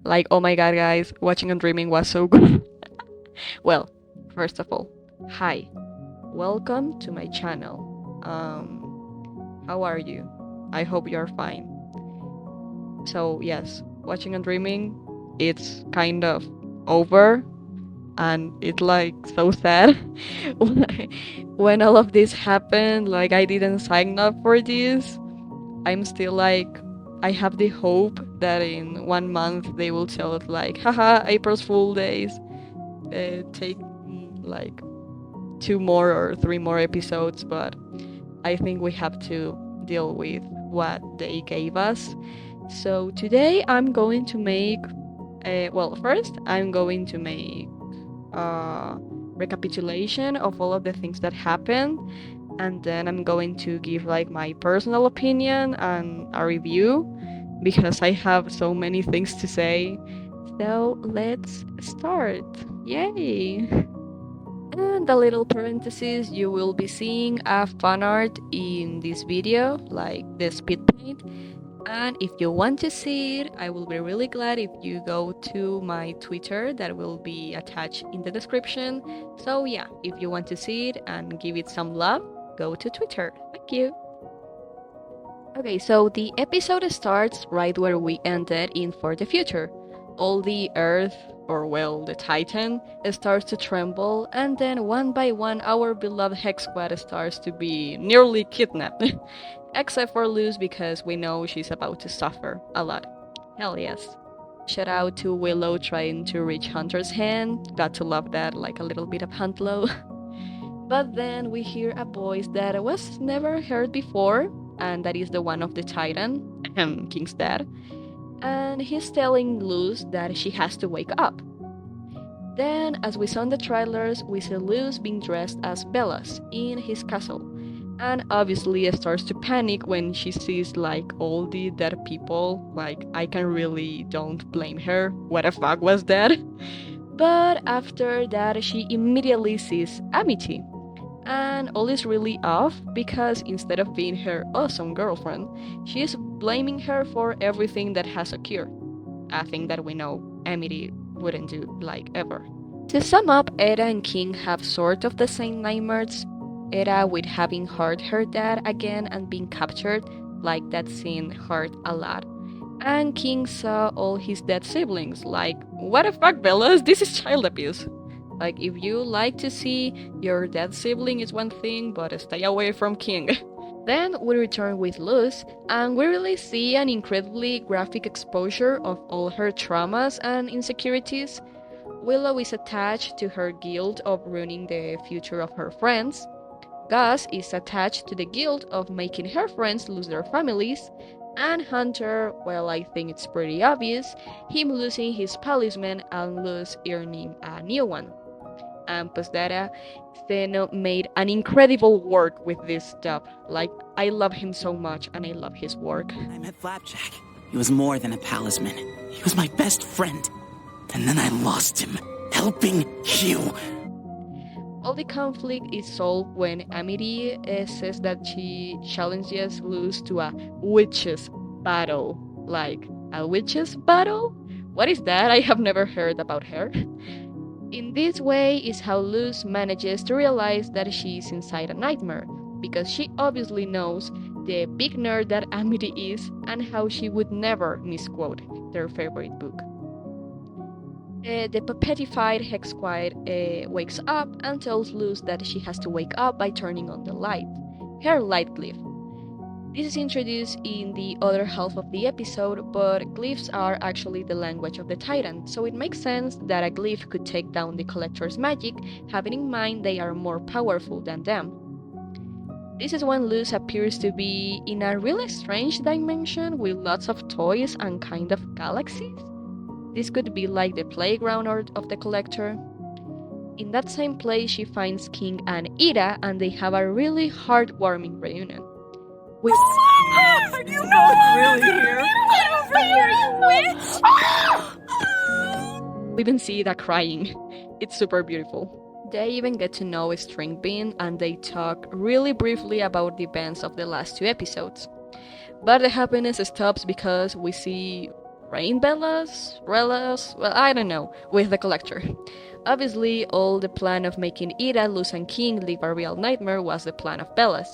Like, oh my god, guys, watching and dreaming was so good. Well, first of all, hi, welcome to my channel. How are you? I hope you're fine. So, yes, watching and dreaming, it's kind of over, and it's like so sad. When all of this happened, like, I didn't sign up for this. I'm still like, I have the hope that in 1 month they will tell it like, haha, April's Fool Days. Take like 2 more or 3 more episodes, but I think we have to deal with what they gave us. So today I'm going to make, first I'm going to make a recapitulation of all of the things that happened, and then I'm going to give like my personal opinion and a review because I have so many things to say. So let's start. Yay! And a little parenthesis, you will be seeing a fan art in this video, like the speed paint. And if you want to see it, I will be really glad if you go to my Twitter that will be attached in the description. So yeah, if you want to see it and give it some love, go to Twitter. Thank you. Okay, so the episode starts right where we ended in For the Future. All the Earth, or well, the Titan, starts to tremble, and then one by one our beloved Hex Squad starts to be nearly kidnapped. Except for Luz because we know she's about to suffer a lot. Hell yes. Shout out to Willow trying to reach Hunter's hand. Got to love that, like a little bit of Huntlow. But then we hear a voice that was never heard before, and that is the one of the Titan, King's dad. And he's telling Luz that she has to wake up. Then, as we saw in the trailers, we see Luz being dressed as Bellas in his castle. And obviously starts to panic when she sees like all the dead people. Like, I can really don't blame her. What the fuck was that? But after that, she immediately sees Amity. And all is really off because instead of being her awesome girlfriend, she is blaming her for everything that has occurred. A thing that we know Amity wouldn't do, like, ever. To sum up, Era and King have sort of the same nightmares. Era with having hurt her dad again and being captured, like that scene hurt a lot. And King saw all his dead siblings, like, what the fuck, Bellas? This is child abuse. Like, if you like to see your dead sibling is one thing, but stay away from King. Then we return with Luz, and we really see an incredibly graphic exposure of all her traumas and insecurities. Willow is attached to her guilt of ruining the future of her friends. Gus is attached to the guilt of making her friends lose their families. And Hunter, well, I think it's pretty obvious, him losing his policeman and Luz earning a new one. And Postdata, Zeno made an incredible work with this stuff. Like, I love him so much and I love his work. I met Flapjack. He was more than a palisman. He was my best friend. And then I lost him, helping you. All the conflict is solved when Amity says that she challenges Luz to a witches battle. Like, a witches battle? What is that? I have never heard about her. In this way is how Luz manages to realize that she is inside a nightmare, because she obviously knows the big nerd that Amity is and how she would never misquote their favorite book. The puppetified Hex Squad wakes up and tells Luz that she has to wake up by turning on the light, her light glyph. This is introduced in the other half of the episode, but glyphs are actually the language of the Titan, so it makes sense that a glyph could take down the Collector's magic, having in mind they are more powerful than them. This is when Luz appears to be in a really strange dimension with lots of toys and kind of galaxies. This could be like the playground of the Collector. In that same place, she finds King and Ida, and they have a really heartwarming reunion. We Are you not really here? Get over here, you witch! We even see Ida crying. It's super beautiful. They even get to know String Bean, and they talk really briefly about the events of the last 2 episodes. But the happiness stops because we see Rain Bellas? Rellas? Well, I don't know, with the collector. Obviously, all the plan of making Ida, Luz, and King live a real nightmare was the plan of Bellas.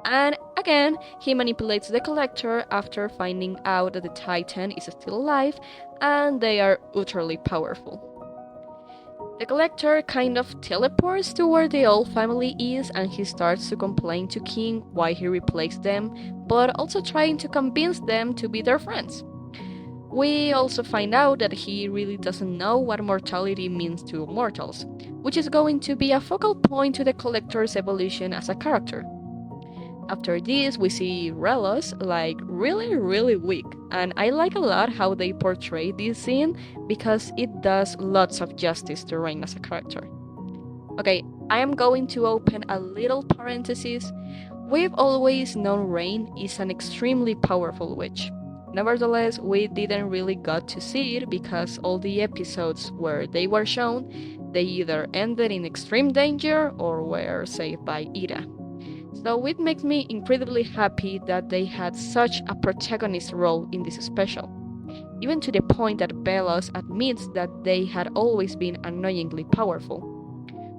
And again, he manipulates the collector after finding out that the Titan is still alive and they are utterly powerful. The collector kind of teleports to where the old family is and he starts to complain to King why he replaced them, but also trying to convince them to be their friends. We also find out that he really doesn't know what mortality means to mortals, which is going to be a focal point to the collector's evolution as a character. After this, we see Relos like really weak, and I like a lot how they portray this scene because it does lots of justice to Rain as a character. Okay, I am going to open a little parenthesis. We've always known Rain is an extremely powerful witch. Nevertheless, we didn't really got to see it because all the episodes where they were shown, they either ended in extreme danger or were saved by Ida. So it makes me incredibly happy that they had such a protagonist role in this special, even to the point that Belos admits that they had always been annoyingly powerful.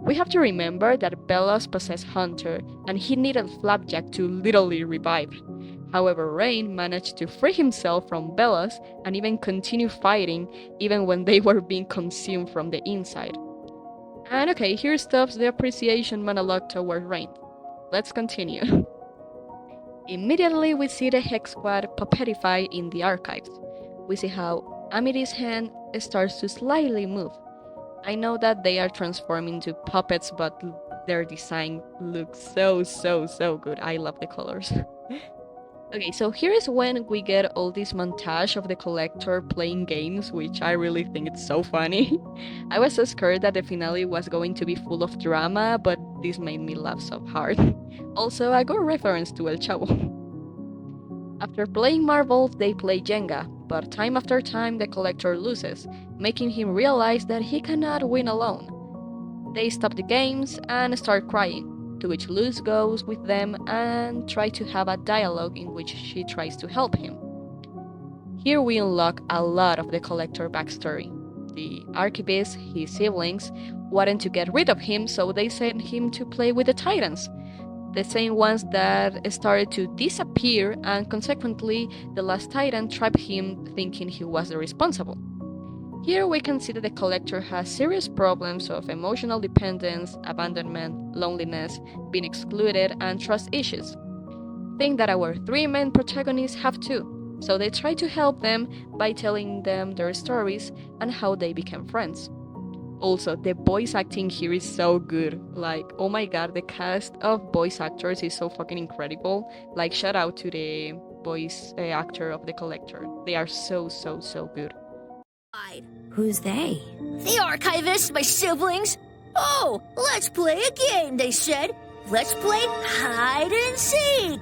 We have to remember that Belos possessed Hunter and he needed Flapjack to literally revive. However, Rain managed to free himself from Belos and even continue fighting even when they were being consumed from the inside. And okay, here stops the appreciation monologue toward Rain. Let's continue. Immediately we see the Hex Squad puppetify in the archives. We see how Amity's hand starts to slightly move. I know that they are transforming into puppets, but their design looks so good. I love the colors. Okay, so here is when we get all this montage of the collector playing games, which I really think it's so funny. I was so scared that the finale was going to be full of drama, but this made me laugh so hard. Also, a good reference to El Chavo. After playing marbles, they play Jenga, but time after time the collector loses, making him realize that he cannot win alone. They stop the games and start crying, to which Luz goes with them and try to have a dialogue in which she tries to help him. Here we unlock a lot of the collector backstory. The archivist, his siblings, wanted to get rid of him, so they sent him to play with the Titans, the same ones that started to disappear, and consequently the last Titan trapped him thinking he was the responsible. Here we can see that the collector has serious problems of emotional dependence, abandonment, loneliness, being excluded, and trust issues. Think that our three main protagonists have too, so they try to help them by telling them their stories and how they became friends. Also, the voice acting here is so good. Like, oh my god, the cast of voice actors is so fucking incredible. Like, shout out to the voice actor of the collector. They are so good. Who's they? The archivists, my siblings. Oh, let's play a game, they said. Let's play hide and seek.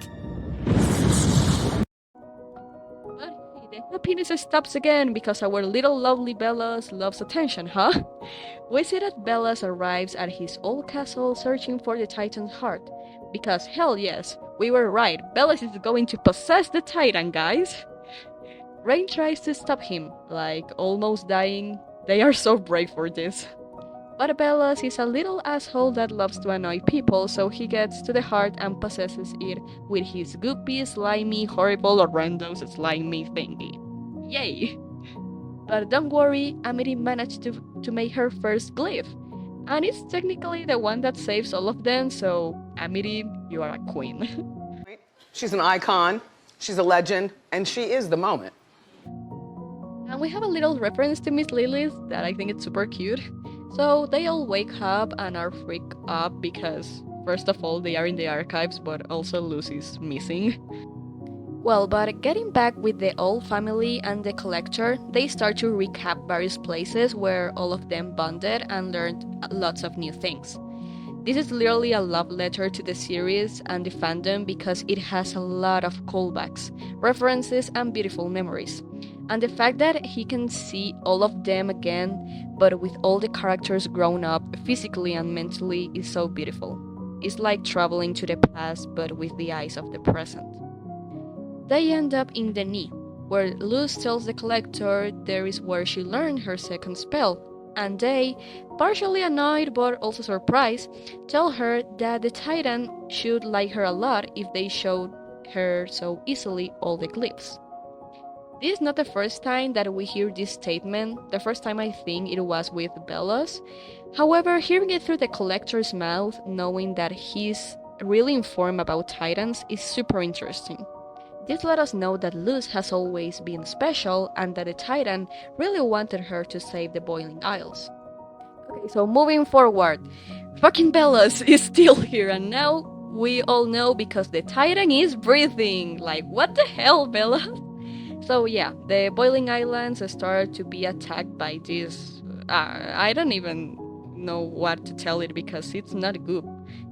But hey, the happiness stops again because our little lovely Bellas loves attention, huh? We see that Bellas arrives at his old castle searching for the Titan's heart. Because hell yes, we were right, Bellas is going to possess the Titan, guys! Rain tries to stop him, like almost dying. They are so brave for this. But Bellas is a little asshole that loves to annoy people, so he gets to the heart and possesses it with his goopy, slimy, horrible, horrendous, slimy thingy. Yay! But don't worry, Amity managed to make her first glyph. And it's technically the one that saves all of them, so Amity, you are a queen. She's an icon, she's a legend, and she is the moment. And we have a little reference to Miss Lilith that I think it's super cute. So they all wake up and are freaked up because, first of all, they are in the archives, but also Lucy's missing. Well, but getting back with the old family and the collector, they start to recap various places where all of them bonded and learned lots of new things. This is literally a love letter to the series and the fandom because it has a lot of callbacks, references, and beautiful memories. And the fact that he can see all of them again, but with all the characters grown up physically and mentally, is so beautiful. It's like traveling to the past, but with the eyes of the present. They end up in the knee, where Luz tells the Collector there is where she learned her second spell, and they, partially annoyed but also surprised, tell her that the Titan should like her a lot if they showed her so easily all the glyphs. This is not the first time that we hear this statement. The first time I think it was with Bellas. However, hearing it through the Collector's mouth, knowing that he's really informed about Titans, is super interesting. This let us know that Luz has always been special and that the Titan really wanted her to save the Boiling Isles. Okay, so moving forward, fucking Bellas is still here, and now we all know because the Titan is breathing. Like, what the hell, Bellas? So yeah, the Boiling Islands start to be attacked by this. I don't even know what to tell it because it's not goop.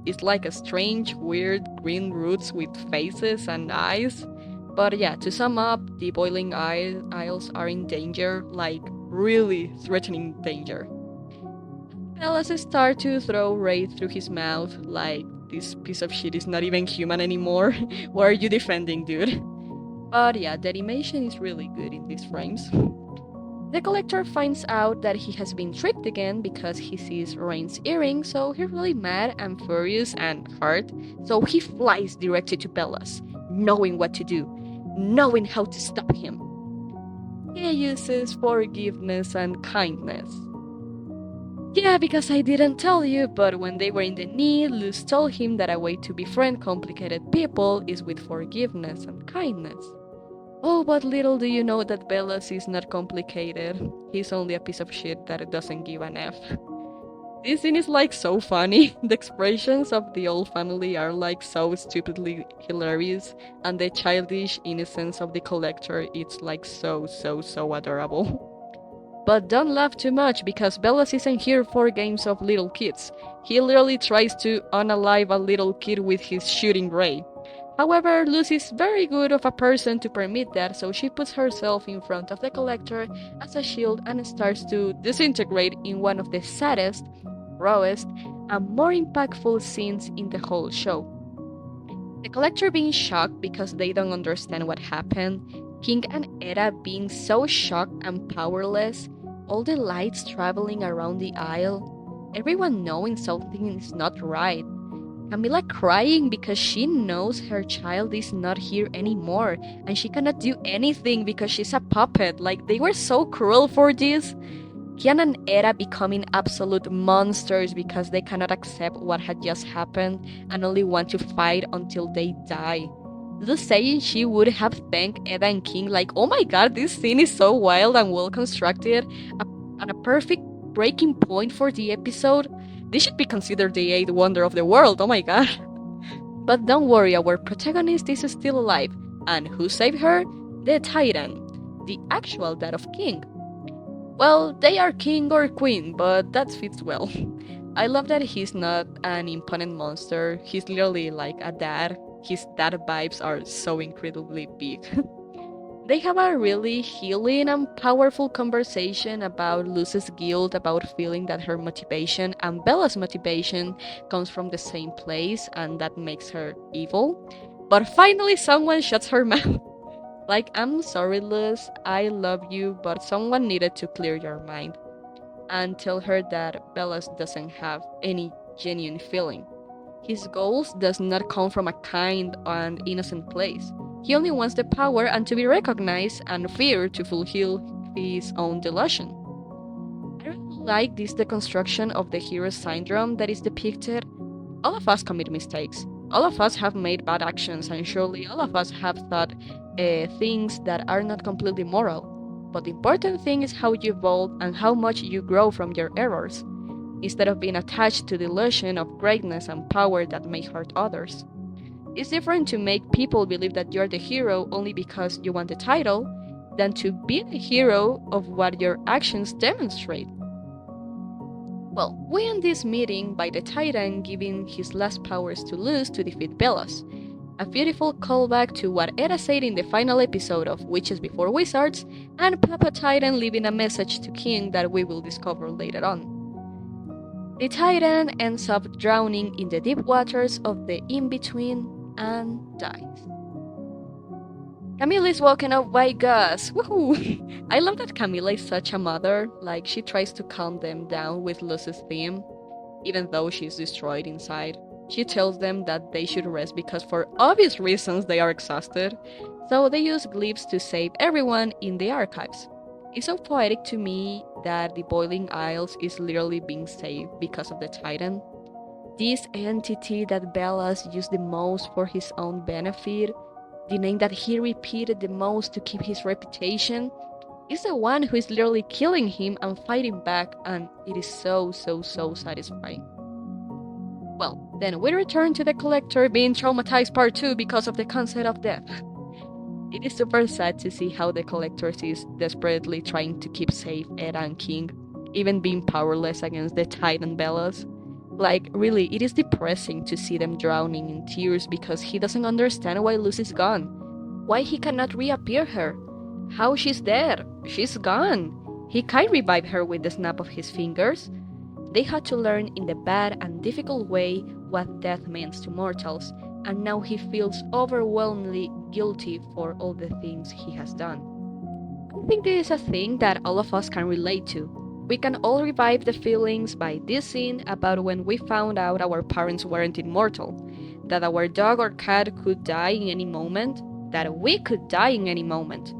It's like a strange, weird green roots with faces and eyes. But yeah, to sum up, the Boiling Isles are in danger, like really threatening danger. Bellas start to throw Wraith through his mouth, like this piece of shit is not even human anymore. What are you defending, dude? But yeah, the animation is really good in these frames. The Collector finds out that he has been tricked again because he sees Rain's earring, so he's really mad and furious and hurt. So he flies directly to Bellas, knowing what to do, knowing how to stop him. He uses forgiveness and kindness. Yeah, because I didn't tell you, but when they were in the need, Luz told him that a way to befriend complicated people is with forgiveness and kindness. Oh, but little do you know that Bellas is not complicated. He's only a piece of shit that doesn't give an F. This scene is like so funny. The expressions of the old family are like so stupidly hilarious, and the childish innocence of the Collector it's like so adorable. But don't laugh too much because Bellas isn't here for games of little kids. He literally tries to unalive a little kid with his shooting ray. However, Luz is very good of a person to permit that, so she puts herself in front of the Collector as a shield and starts to disintegrate in one of the saddest, rawest, and more impactful scenes in the whole show. The Collector being shocked because they don't understand what happened, King and Era being so shocked and powerless, all the lights traveling around the aisle, everyone knowing something is not right. Camila crying because she knows her child is not here anymore and she cannot do anything because she's a puppet. Like, they were so cruel for this. Kian and Era becoming absolute monsters because they cannot accept what had just happened and only want to fight until they die. Luz saying she would have thanked Eda and King like, oh my god, this scene is so wild and well constructed and a perfect breaking point for the episode. This should be considered the 8th wonder of the world, oh my god. But don't worry, our protagonist is still alive. And who saved her? The Titan. The actual dad of King. Well, they are king or queen, but that fits well. I love that he's not an imponent monster. He's literally like a dad. His dad vibes are so incredibly big. They have a really healing and powerful conversation about Luz's guilt, about feeling that her motivation and Bella's motivation comes from the same place and that makes her evil. But finally someone shuts her mouth. Like, I'm sorry Luz, I love you, but someone needed to clear your mind and tell her that Bella's doesn't have any genuine feeling. His goals does not come from a kind and innocent place. He only wants the power and to be recognized and fear to fulfill his own delusion. I really like this deconstruction of the hero syndrome that is depicted. All of us commit mistakes. All of us have made bad actions and surely all of us have thought things that are not completely moral. But the important thing is how you evolve and how much you grow from your errors, instead of being attached to the illusion of greatness and power that may hurt others. It's different to make people believe that you're the hero only because you want the title than to be the hero of what your actions demonstrate. Well, we end this meeting by the Titan giving his last powers to Luz to defeat Bellas. A beautiful callback to what Era said in the final episode of Witches Before Wizards, and Papa Titan leaving a message to King that we will discover later on. The Titan ends up drowning in the deep waters of the in-between and dies. Camila is woken up by Gus. Woohoo! I love that Camila is such a mother. Like, she tries to calm them down with Luz's theme, even though she's destroyed inside. She tells them that they should rest because, for obvious reasons, they are exhausted. So they use glyphs to save everyone in the archives. It's so poetic to me that the Boiling Isles is literally being saved because of the Titan. This entity that Bellas used the most for his own benefit, the name that he repeated the most to keep his reputation, is the one who is literally killing him and fighting back, and it is so satisfying. Well, then we return to the Collector being traumatized part 2 because of the concept of death. It is super sad to see how the Collector is desperately trying to keep safe Eda and King, even being powerless against the Titan Bellas. Like, really, it is depressing to see them drowning in tears because he doesn't understand why Luz is gone. Why he cannot reappear her. How she's dead. She's gone. He can't revive her with the snap of his fingers. They had to learn in the bad and difficult way what death means to mortals, and now he feels overwhelmingly guilty for all the things he has done. I think this is a thing that all of us can relate to. We can all revive the feelings by this scene about when we found out our parents weren't immortal, that our dog or cat could die in any moment, that we could die in any moment.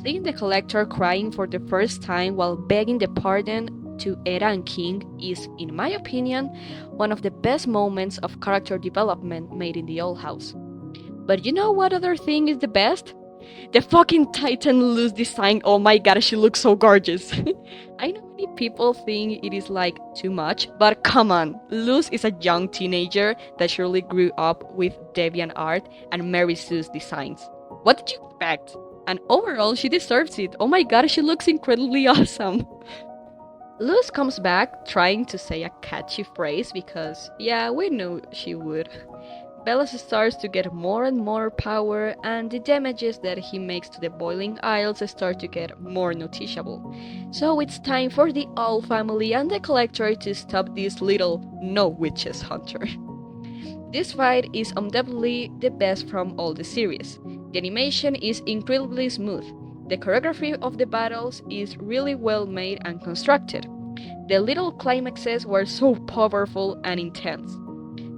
Seeing the Collector crying for the first time while begging the pardon to Eda and King is, in my opinion, one of the best moments of character development made in theowlhouse. But you know what other thing is the best? The fucking Titan Luz design. Oh my god, she looks so gorgeous. I know many people think it is like too much, but come on, Luz is a young teenager that surely grew up with deviant art and Mary Sue's designs. What did you expect? And overall, she deserves it. Oh my god, she looks incredibly awesome. Luz comes back trying to say a catchy phrase because, yeah, we knew she would. Bellas starts to get more and more power, and the damages that he makes to the Boiling Isles start to get more noticeable. So it's time for the All family and the Collector to stop this little no witches hunter. This fight is undoubtedly the best from all the series. The animation is incredibly smooth. The choreography of the battles is really well made and constructed. The little climaxes were so powerful and intense.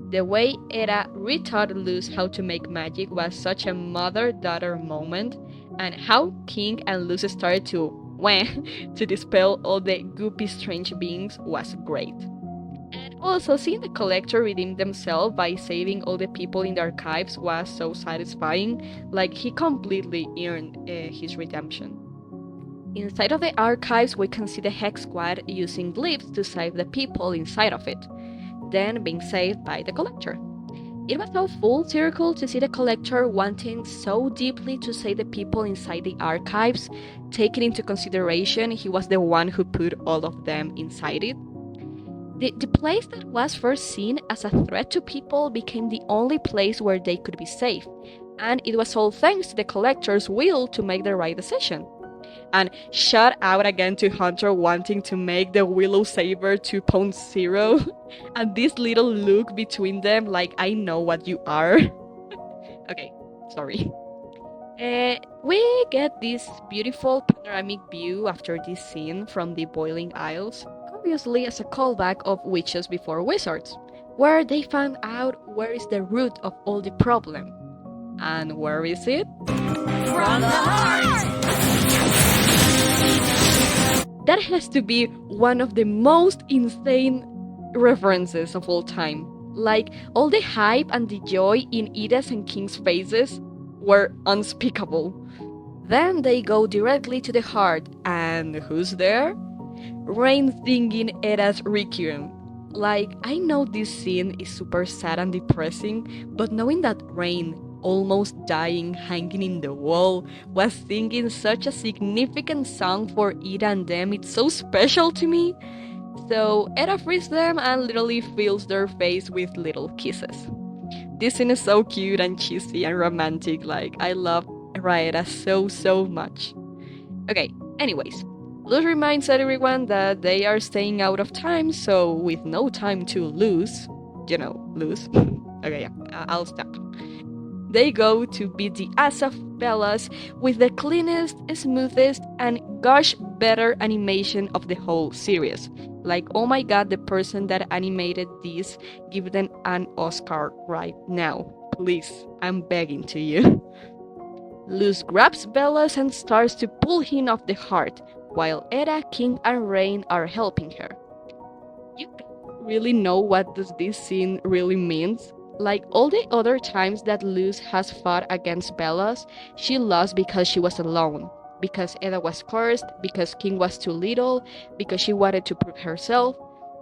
The way Eda retaught Luz how to make magic was such a mother-daughter moment, and how King and Luz started to to dispel all the goopy strange beings was great. And also seeing the Collector redeem themselves by saving all the people in the archives was so satisfying, like he completely earned his redemption. Inside of the archives we can see the Hex Squad using glyphs to save the people inside of it, then being saved by the Collector. It was so full circle to see the Collector wanting so deeply to save the people inside the archives, taking into consideration he was the one who put all of them inside it. The place that was first seen as a threat to people became the only place where they could be safe, and it was all thanks to the Collector's will to make the right decision. And shout out again to Hunter wanting to make the Willow Saber 2.0 and this little look between them like I know what you are. Okay, sorry. We get this beautiful panoramic view after this scene from the Boiling Isles, obviously as a callback of Witches Before Wizards, where they found out where is the root of all the problem. And where is it? From the heart! That has to be one of the most insane references of all time. Like, all the hype and the joy in Eda's and King's faces were unspeakable. Then they go directly to the heart, and who's there? Rain singing Eda's Requiem. Like, I know this scene is super sad and depressing, but knowing that Rain, almost dying, hanging in the wall, was singing such a significant song for Eda and them, it's so special to me. So Eda frees them and literally fills their face with little kisses. This scene is so cute and cheesy and romantic, like I love Raeda so much. Okay, anyways, Luz reminds everyone that they are staying out of time, so with no time to lose, lose. Okay, yeah, I'll stop. They go to beat the ass of Bellas with the cleanest, smoothest, and gosh better animation of the whole series. Like, oh my god, the person that animated this, give them an Oscar right now. Please, I'm begging to you. Luz grabs Bellas and starts to pull him off the heart, while Era, King, and Rain are helping her. You really know what does this scene really means? Like all the other times that Luz has fought against Bellas, she lost because she was alone, because Eda was cursed, because King was too little, because she wanted to prove herself.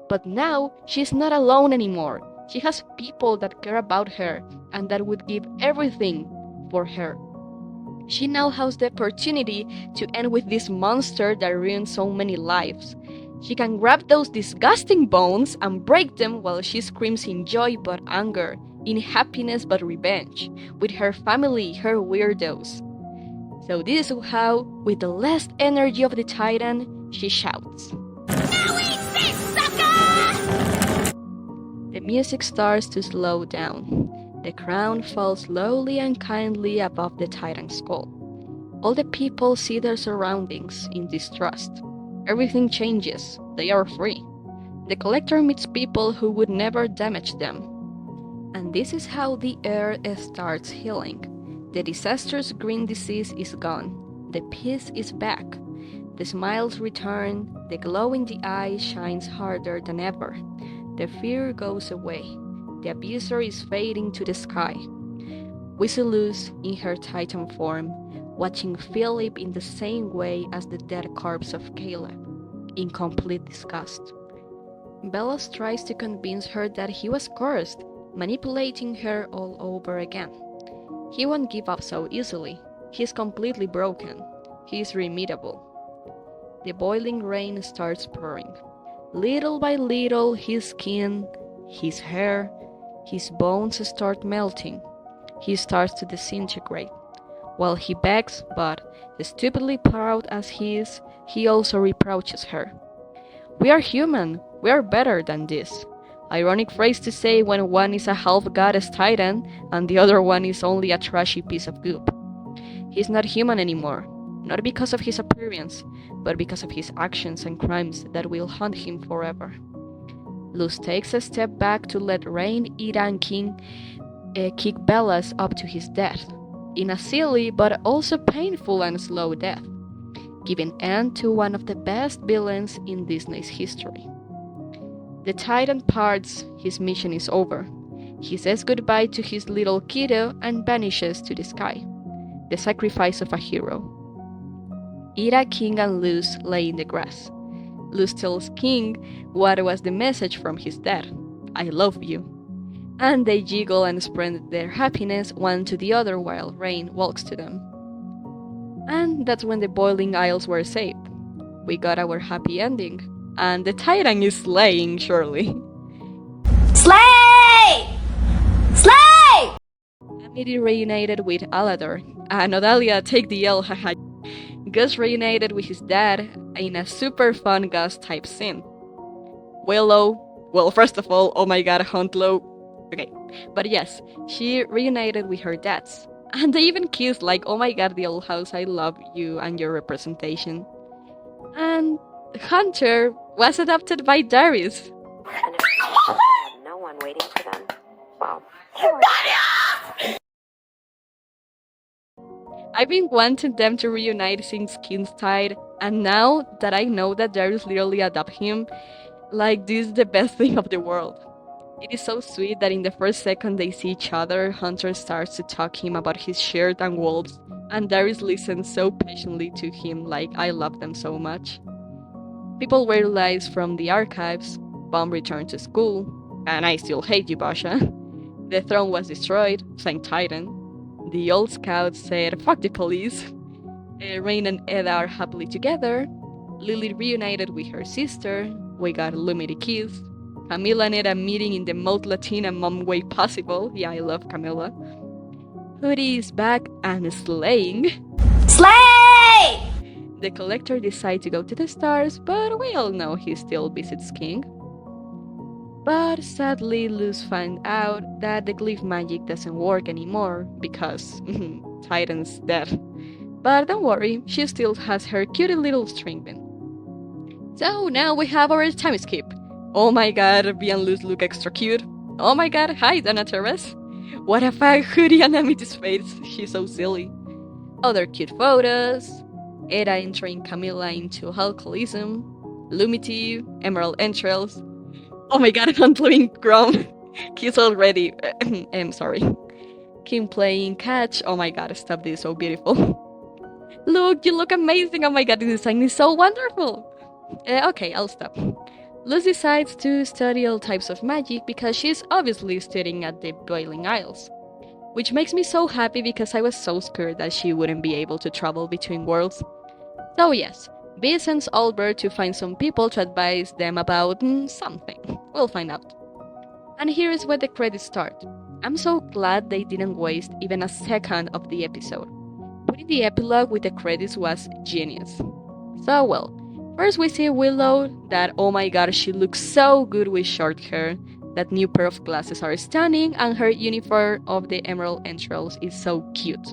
But now, she's not alone anymore. She has people that care about her and that would give everything for her. She now has the opportunity to end with this monster that ruined so many lives. She can grab those disgusting bones and break them while she screams in joy but anger, in happiness but revenge, with her family, her weirdos. So this is how, with the last energy of the Titan, she shouts. Now eat this, sucker! The music starts to slow down. The crown falls slowly and kindly above the Titan's skull. All the people see their surroundings in distrust. Everything changes. They are free. The collector meets people who would never damage them. And this is how the air starts healing. The disastrous green disease is gone. The peace is back. The smiles return. The glow in the eye shines harder than ever. The fear goes away. The abuser is fading to the sky. We see Luz in her Titan form, watching Philip in the same way as the dead corpse of Caleb, in complete disgust. Bellas tries to convince her that he was cursed, manipulating her all over again. He won't give up so easily. He's completely broken. He is irremediable. The boiling rain starts pouring. Little by little, his skin, his hair, his bones start melting. He starts to disintegrate. While he begs, but stupidly proud as he is, he also reproaches her. We are human. We are better than this. Ironic phrase to say when one is a half-goddess titan and the other one is only a trashy piece of goop. He's not human anymore, not because of his appearance, but because of his actions and crimes that will haunt him forever. Luz takes a step back to let Rain, Ida, and King kick Bellas up to his death, in a silly but also painful and slow death, giving end to one of the best villains in Disney's history. The Titan parts, his mission is over. He says goodbye to his little kiddo and vanishes to the sky, the sacrifice of a hero. Ida, King, and Luz lay in the grass. Luz tells King what was the message from his dad. I love you. And they giggle and spread their happiness one to the other while Rain walks to them. And that's when the boiling isles were saved. We got our happy ending. And the Titan is slaying, surely. Slay! Slay! Amity reunited with Alador. And Odalia, take the L, haha. Gus reunited with his dad in a super fun Gus type scene. Willow, well, first of all, oh my god, Huntlow. Okay, but yes, she reunited with her dads. And they even kissed, like, oh my god, theowlhouse, I love you and your representation. And Hunter was adopted by Darius. And if they had no one waiting for them, well, I've been wanting them to reunite since King's Tide, and now that I know that Darius literally adopted him, like, this is the best thing of the world. It is so sweet that in the first second they see each other, Hunter starts to talk him about his shirt and wolves, and Darius listens so patiently to him, like, I love them so much. People realize from the archives, Bomb returned to school, and I still hate you, Basha. The throne was destroyed, thank Titan. The old scouts said, fuck the police. Rain and Eda are happily together. Lily reunited with her sister. We got Lumity kiss. Camila and Eda meeting in the most Latina mom way possible. Yeah, I love Camila. Hoodie is back and slaying. Slay! The collector decides to go to the stars, but we all know he still visits King. But sadly, Luz finds out that the glyph magic doesn't work anymore because Titan's dead. But don't worry, she still has her cute little string bean. So now we have our time skip. Oh my god, Vi and Luz look extra cute. Oh my god, hi Dana Teres. What a fag hoodie and Amity's face, she's so silly. Other cute photos. Era entering Camilla into alcoholism. Lumity, Emerald Entrails. Oh my god, I'm playing Grom. He's already. I'm sorry. Kim playing Catch. Oh my god, stop this, so beautiful. Look, you look amazing. Oh my god, the design is so wonderful. Okay, I'll stop. Luz decides to study all types of magic because she's obviously studying at the Boiling Isles. Which makes me so happy because I was so scared that she wouldn't be able to travel between worlds. So yes, B sends Albert to find some people to advise them about something. We'll find out. And here is where the credits start. I'm so glad they didn't waste even a second of the episode. Putting the epilogue with the credits was genius. So well, first we see Willow that oh my god she looks so good with short hair. That new pair of glasses are stunning and her uniform of the Emerald Entrails is so cute.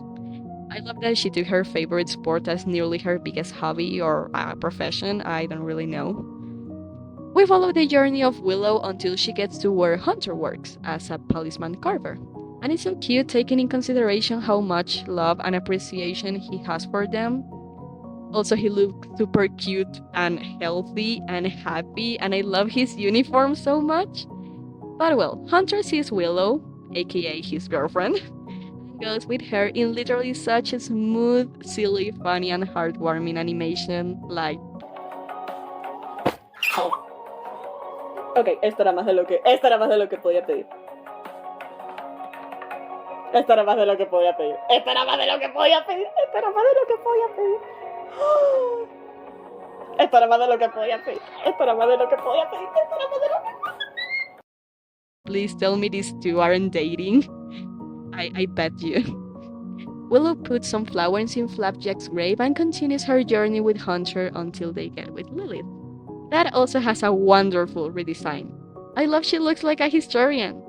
I love that she took her favorite sport as nearly her biggest hobby or profession, I don't really know. We follow the journey of Willow until she gets to where Hunter works as a policeman carver. And it's so cute taking in consideration how much love and appreciation he has for them. Also, he looks super cute and healthy and happy, and I love his uniform so much. But well, Hunter sees Willow, aka his girlfriend, and goes with her in literally such a smooth, silly, funny, and heartwarming animation, like... Ok, esto era más de lo que podía pedir. Esto era más de lo que podía pedir. Esto era más de lo que podía pedir. Esto era más de lo que podía pedir. Esto era más de lo que podía pedir. Esto era más de lo que podía pedir. Esto era más de lo que podía pedir. Please tell me these two aren't dating. I bet you. Willow puts some flowers in Flapjack's grave and continues her journey with Hunter until they get with Lilith. That also has a wonderful redesign. I love she looks like a historian.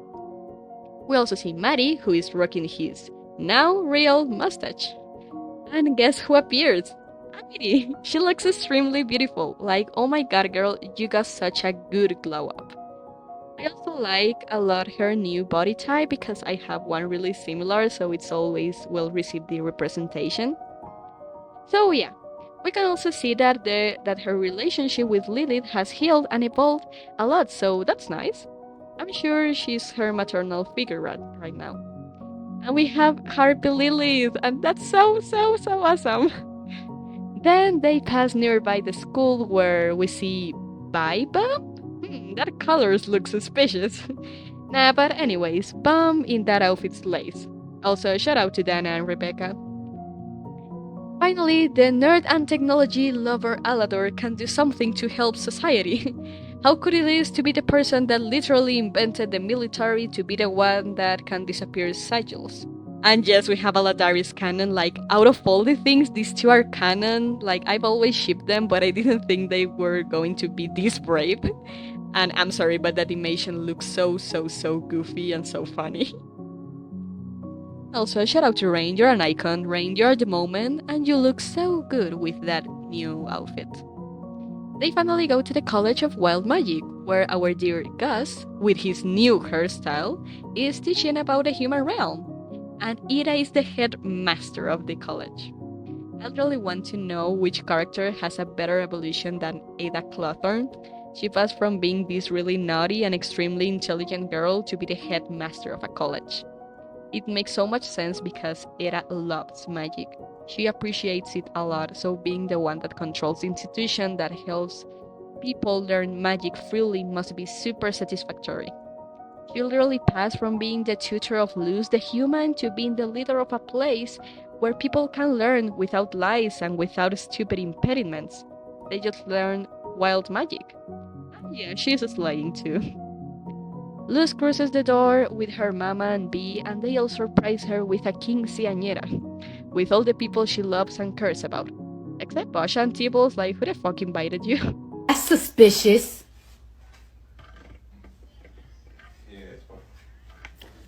We also see Maddie, who is rocking his now real mustache. And guess who appears? Amity! She looks extremely beautiful. Like, oh my god girl, you got such a good glow up. I also like a lot her new body type because I have one really similar, so it's always well received the representation. So yeah, we can also see that her relationship with Lilith has healed and evolved a lot, so that's nice. I'm sure she's her maternal figure right now. And we have Harpy Lilith, and that's so awesome. Then they pass nearby the school where we see Bum? That colors look suspicious. Nah, but anyways, Bum in that outfit slays. Also, shout out to Dana and Rebecca. Finally, the nerd and technology lover Alador can do something to help society. How cool it is to be the person that literally invented the military to be the one that can disappear sigils. And yes, we have Aladari's canon. Like, out of all the things, these two are canon. Like, I've always shipped them, but I didn't think they were going to be this brave. And I'm sorry, but the animation looks so goofy and so funny. Also, shout out to Rain, you're an icon. Rain, you're the moment, and you look so good with that new outfit. They finally go to the College of Wild Magic, where our dear Gus, with his new hairstyle, is teaching about the human realm. And Ida is the head master of the college. I really want to know which character has a better evolution than Ada Clawthorne. She passed from being this really naughty and extremely intelligent girl to be the headmaster of a college. It makes so much sense because Era loves magic. She appreciates it a lot, so being the one that controls the institution that helps people learn magic freely must be super satisfactory. She literally passed from being the tutor of Luz the human to being the leader of a place where people can learn without lies and without stupid impediments. They just learn wild magic. Yeah, she's slaying too. Luz crosses the door with her mama and Bee, and they all surprise her with a quinceañera, with all the people she loves and cares about. Except Basha and Tibbles, like, who the fuck invited you? That's suspicious.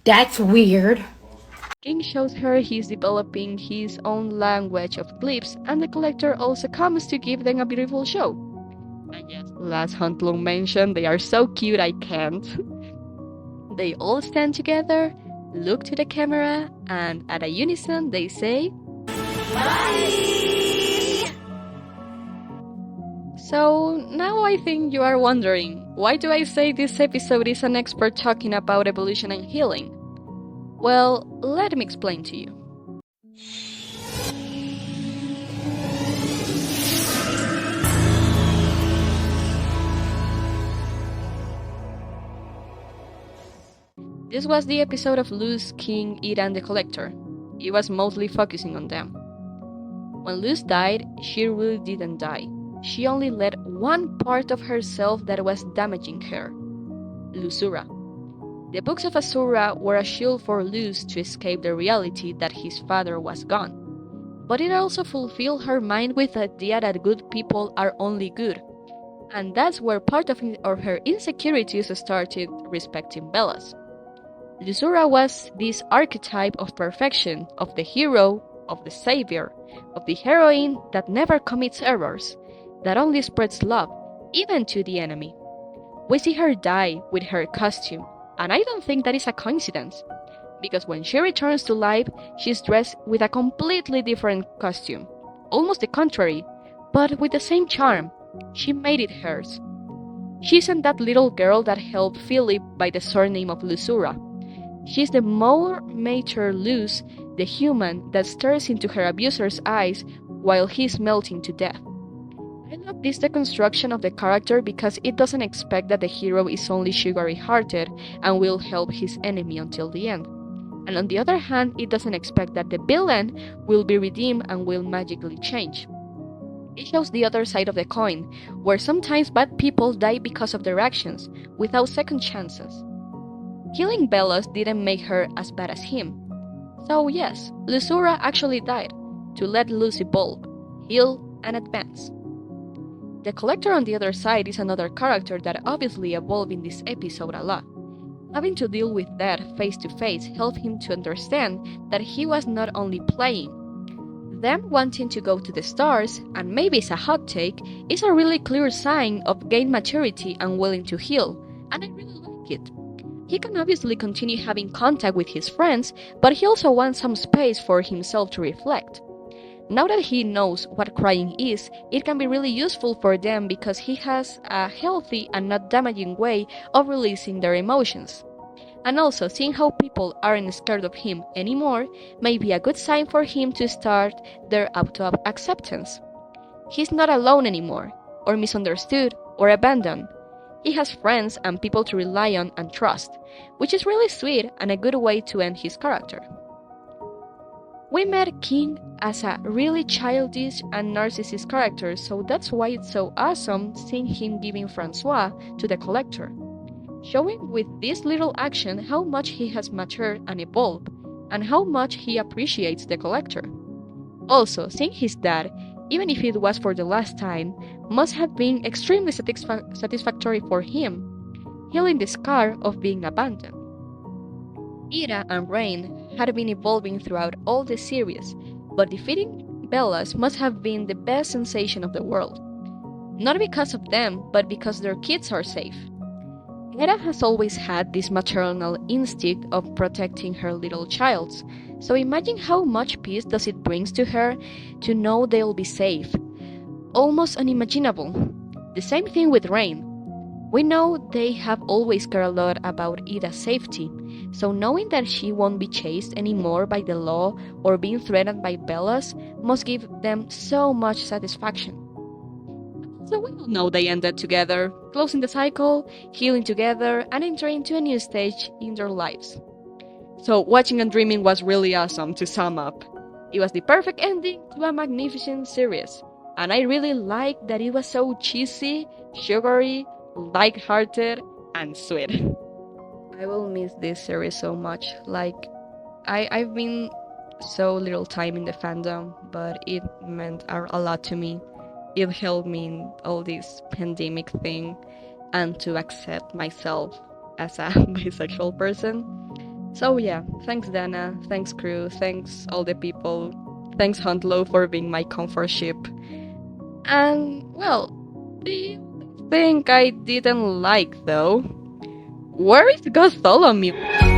That's weird. King shows her he's developing his own language of glyphs, and the collector also comes to give them a beautiful show. And yes, last Huntlong mentioned, they are so cute I can't. They all stand together, look to the camera, and at a unison they say, Bye! So now I think you are wondering, why do I say this episode is an expert talking about evolution and healing? Well, let me explain to you. This was the episode of Luz, King, Ida, and the Collector. It was mostly focusing on them. When Luz died, she really didn't die. She only let one part of herself that was damaging her, Lusura. The books of Asura were a shield for Luz to escape the reality that his father was gone. But it also fulfilled her mind with the idea that good people are only good. And that's where part of her insecurities started respecting Bellas. Lusura was this archetype of perfection, of the hero, of the savior, of the heroine that never commits errors, that only spreads love, even to the enemy. We see her die with her costume, and I don't think that is a coincidence, because when she returns to life, she's dressed with a completely different costume, almost the contrary, but with the same charm. She made it hers. She isn't that little girl that helped Philip by the surname of Lusura. She's the more mature Luz, the human that stares into her abuser's eyes while he's melting to death. I love this deconstruction of the character because it doesn't expect that the hero is only sugary-hearted and will help his enemy until the end. And on the other hand, it doesn't expect that the villain will be redeemed and will magically change. It shows the other side of the coin, where sometimes bad people die because of their actions, without second chances. Killing Bellas didn't make her as bad as him. So yes, Lusura actually died, to let Luz evolve, heal, and advance. The Collector on the other side is another character that obviously evolved in this episode a lot. Having to deal with that face to face helped him to understand that he was not only playing. Them wanting to go to the stars, and maybe it's a hot take, is a really clear sign of gained maturity and willing to heal, and I really like it. He can obviously continue having contact with his friends, but he also wants some space for himself to reflect. Now that he knows what crying is, it can be really useful for them because he has a healthy and not damaging way of releasing their emotions. And also, seeing how people aren't scared of him anymore may be a good sign for him to start their auto-acceptance. He's not alone anymore, or misunderstood, or abandoned. He has friends and people to rely on and trust, which is really sweet and a good way to end his character. We met King as a really childish and narcissist character, so that's why it's so awesome seeing him giving Francois to the Collector, showing with this little action how much he has matured and evolved, and how much he appreciates the Collector. Also, seeing his dad, even if it was for the last time, must have been extremely satisfactory for him, healing the scar of being abandoned. Ida and Rain had been evolving throughout all the series, but defeating Bellas must have been the best sensation of the world. Not because of them, but because their kids are safe. Ida has always had this maternal instinct of protecting her little childs, so imagine how much peace does it brings to her to know they'll be safe. Almost unimaginable. The same thing with Rain. We know they have always cared a lot about Ida's safety, so knowing that she won't be chased anymore by the law or being threatened by Bellas must give them so much satisfaction. So we all know they ended together, closing the cycle, healing together, and entering into a new stage in their lives. So watching and dreaming was really awesome, to sum up. It was the perfect ending to a magnificent series, and I really liked that it was so cheesy, sugary, light-hearted, and sweet. I will miss this series so much. I've been so little time in the fandom, but it meant a lot to me. It helped me in all this pandemic thing and to accept myself as a bisexual person. So yeah, thanks Dana, thanks crew, thanks all the people, thanks Huntlow for being my comfort ship. And well, the thing I didn't like though, where is Bartholomew?